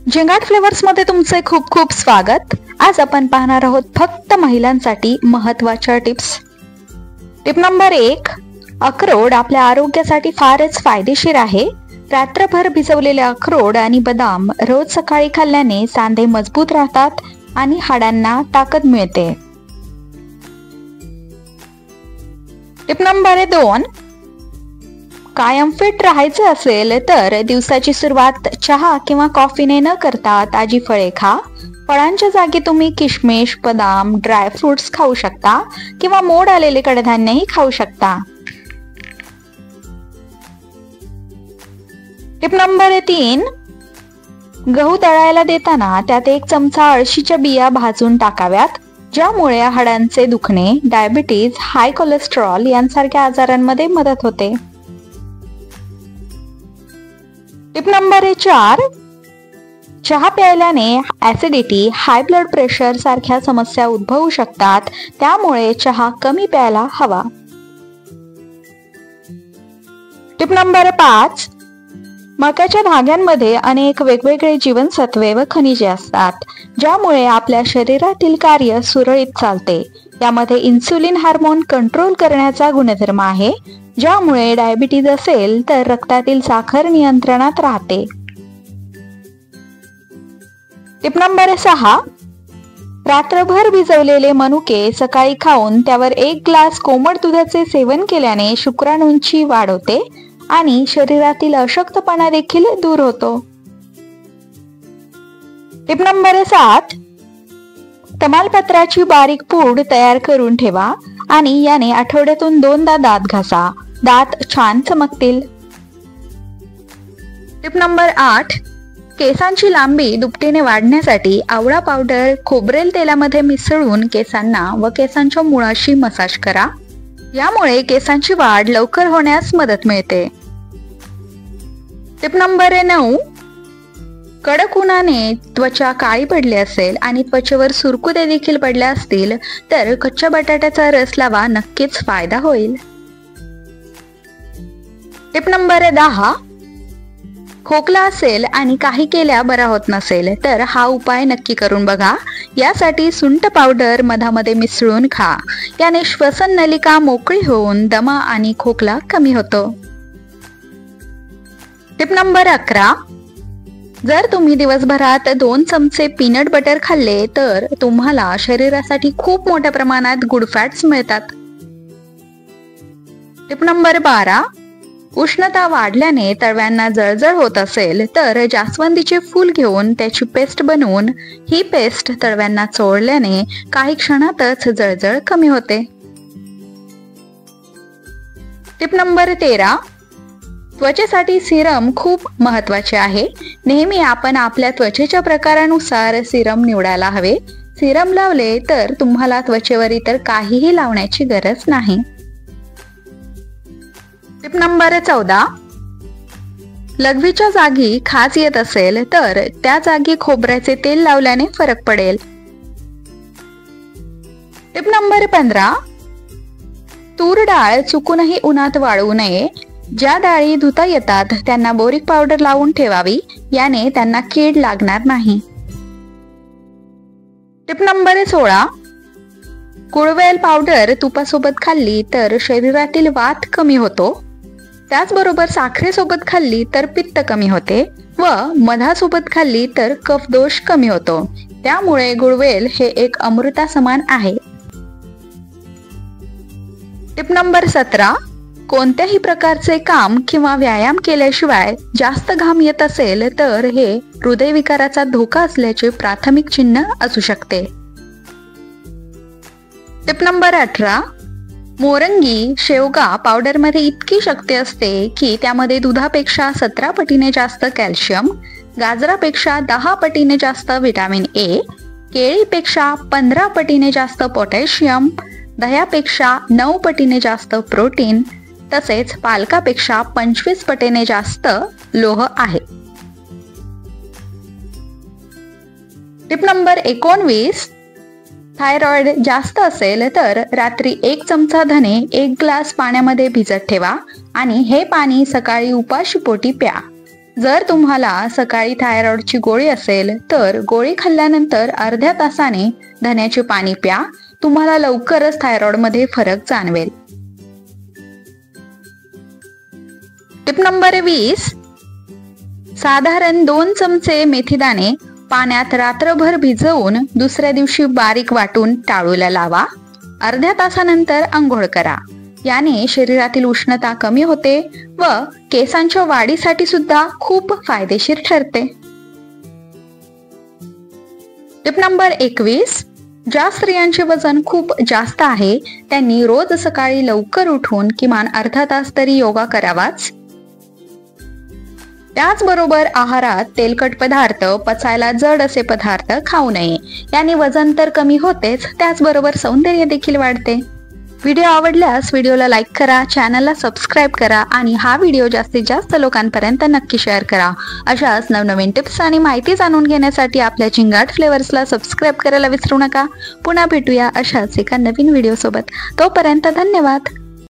झिंगाट flavours मध्ये तुमचे खूप खूप स्वागत। आज आपण पाहणार आहोत फक्त महिलांसाठी महत्त्वाच्या टिप्स। टिप नंबर 1, अक्रोड आपल्या आरोग्यासाठी फारच फायदेशीर आहे। रात्रभर भिजवलेले अक्रोड आणि बदाम रोज सकाळी खाल्ल्याने सांधे मजबूत राहतात आणि हाडांना ताकद मिळते। टिप नंबर 2, कायम फिट राहायचं असेल तर दिवसाची सुरुवात चहा किंवा कॉफीने न करता ताजी फळे खा। फळांच्या जागी तुम्ही किशमिश, बदाम, ड्राय फ्रुट्स खाऊ शकता किंवा मोड आलेले कडधान्यही खाऊ शकता। टिप नंबर 3, गहू दळायला देताना त्यात 1 चमचा अळशीच्या बिया भाजून टाकाव्यात, ज्यामुळे हाडांचे दुखणे, डायबिटीज, हाय कोलेस्टेरॉल यांसारख्या आजारांमध्ये मदत होते। टिप नंबर 4, चहा प्यायल्याने ऍसिडिटी, हाय ब्लड प्रेशर सारख्या समस्या उद्भवू शकतात, त्यामुळे चहा कमी प्यायला हवा। टिप नंबर 5, मकाच्या धाग्यांमध्ये अनेक वेगवेगळे जीवनसत्वे व खनिजे असतात, ज्यामुळे आपल्या शरीरातील कार्य सुरळीत चालते। यामध्ये इन्सुलिन हार्मोन कंट्रोल करण्याचा गुणधर्म आहे, ज्यामुळे डायबिटीज असेल तर रक्तातील साखर नियंत्रणात राहते। टिप नंबर 6, रात्रभर भिजवलेले मनुके सकाळी खाऊन त्यावर 1 ग्लास कोमट दुधाचे सेवन केल्याने शुक्राणूंची वाढ होते आणि शरीरातील अशक्तपणा देखील दूर होतो। टिप नंबर 7, तमालपत्राची बारीक पूड तयार करून ठेवा आणि याने आठवड्यातून 2दा दात घासा, दात छान चमकतील। टिप नंबर 8, केसांची लांबी दुपटीने वाढण्यासाठी आवळा पावडर खोबरेल तेलामध्ये मिसळून केसांना व केसांच्या मुळाशी मसाज करा, यामुळे केसांची वाढ लवकर होण्यास मदत मिळते। टिप नंबर 9, कडक उन्हाने त्वचा काळी पडली असेल आणि त्वचेवर सुरकुत्या देखील पडल्या असतील तर कच्च्या बटाट्याचा रस लावा, नक्कीच फायदा होईल। टिप नंबर 10, खोकला असेल आणि काही केल्या बरा होत नसेल तर हा उपाय नक्की करून बघा। यासाठी सुंठ पावडर मधामध्ये मिसळून खा, याने श्वसन नलिका मोकळी होऊन दमा आणि खोकला कमी होतो। टिप नंबर 11, जर तुम्ही दिवसभरात 2 चमचे पीनट बटर खाल्ले तर तुम्हाला शरीरासाठी खूप मोठ्या प्रमाणात गुड फॅट्स मिळतात। टिप नंबर 12, उष्णता वाढल्याने तळव्यांना जळजळ होत असेल तर जास्वंदीचे फूल घेऊन त्याची पेस्ट बनवून ही पेस्ट तळव्यांना चोळल्याने काही क्षणातच जळजळ कमी होते। टिप नंबर 13, त्वचेसाठी सिरम खूप महत्त्वाचे आहे। नेहमी आपण आपल्या त्वचेच्या प्रकारानुसार सिरम निवडायला हवे। सिरम लावले तर तुम्हाला त्वचेवर इतर काहीही लावण्याची गरज नाही। टिप नंबर 14, लघवीच्या जागी खाज येत असेल तर त्या जागी खोबऱ्याचे तेल लावल्याने फरक पडेल। टिप नंबर 15, तूर डाळ चुकूनही उन्हात वाळवू नये। ज्या डाळी धुता येतात त्यांना बोरिक पावडर लावून ठेवावी, याने त्यांना कीड लागणार नाही। टिप नंबर 16, गुळवेल पावडर तुपासोबत खाल्ली तर शरीरातील वात कमी होतो, त्याचबरोबर साखरेसोबत खाल्ली तर पित्त कमी होते व मधासोबत खाल्ली तर कफ दोष कमी होतो, त्यामुळे गुळवेल हे एक अमृता समान आहे। टिप नंबर 17, कोणत्याही प्रकारचे काम किंवा व्यायाम केल्याशिवाय जास्त घाम येत असेल तर हे हृदयविकाराचा धोका असल्याचे प्राथमिक चिन्ह असू शकते। टिप नंबर 18, मोरंगी, शेवगा पावडरमध्ये इतकी शक्ती असते की त्यामध्ये दुधापेक्षा 17 पटीने जास्त कॅल्शियम, गाजरापेक्षा 10 पटीने जास्त व्हिटॅमिन ए, केळीपेक्षा 15 पटीने जास्त पोटॅशियम, दह्यापेक्षा 9 पटीने जास्त प्रोटीन, तसेच पालकापेक्षा 25 पटीने जास्त लोह आहे। टिप नंबर 19, थायरॉइड जास्त असेल तर रात्री 1 चमचा धने 1 ग्लास पाण्यामध्ये भिजत ठेवा आणि हे पाणी सकाळी उपाशीपोटी प्या। जर तुम्हाला सकाळी थायरॉइडची गोळी असेल तर गोळी खाल्ल्यानंतर अर्ध्या तासाने धण्याचे पाणी प्या. तुम्हाला लवकरच थायरॉइडमध्ये फरक जाणवेल. Tip number 20. साधारण 2 चमचे मेथीदाणे पाण्यात रात्रभर भिजवून दुसऱ्या दिवशी बारीक वाटून टाळूला लावा. अर्ध्या तासानंतर आंघोळ करा. याने शरीरातील उष्णता कमी होते व केसांच्या वाढीसाठी सुद्धा खूप फायदेशीर ठरते. Tip number 21. ज्या स्त्रियांचे वजन खूप जास्त आहे त्यांनी रोज सकाळी लवकर उठून किमान अर्धा तास तरी योगा करावाच. त्याचबरोबर आहारात तेलकट पदार्थ, पचायला जड असे पदार्थ खाऊ नये. याने वजन तर कमी होतेच, त्याचबरोबर सौंदर्य देखील वाढते. व्हिडिओ आवडल्यास व्हिडिओला लाईक करा, चॅनलला सबस्क्राईब करा आणि हा व्हिडिओ जास्तीत जास्त लोकांपर्यंत नक्की शेअर करा. अशाच नवनवीन टिप्स आणि माहिती जाणून घेण्यासाठी आपल्या चिंगाट फ्लेवर्सला सबस्क्राईब करायला विसरू नका. पुन्हा भेटूया अशाच एका नवीन व्हिडिओ सोबत. तोपर्यंत धन्यवाद.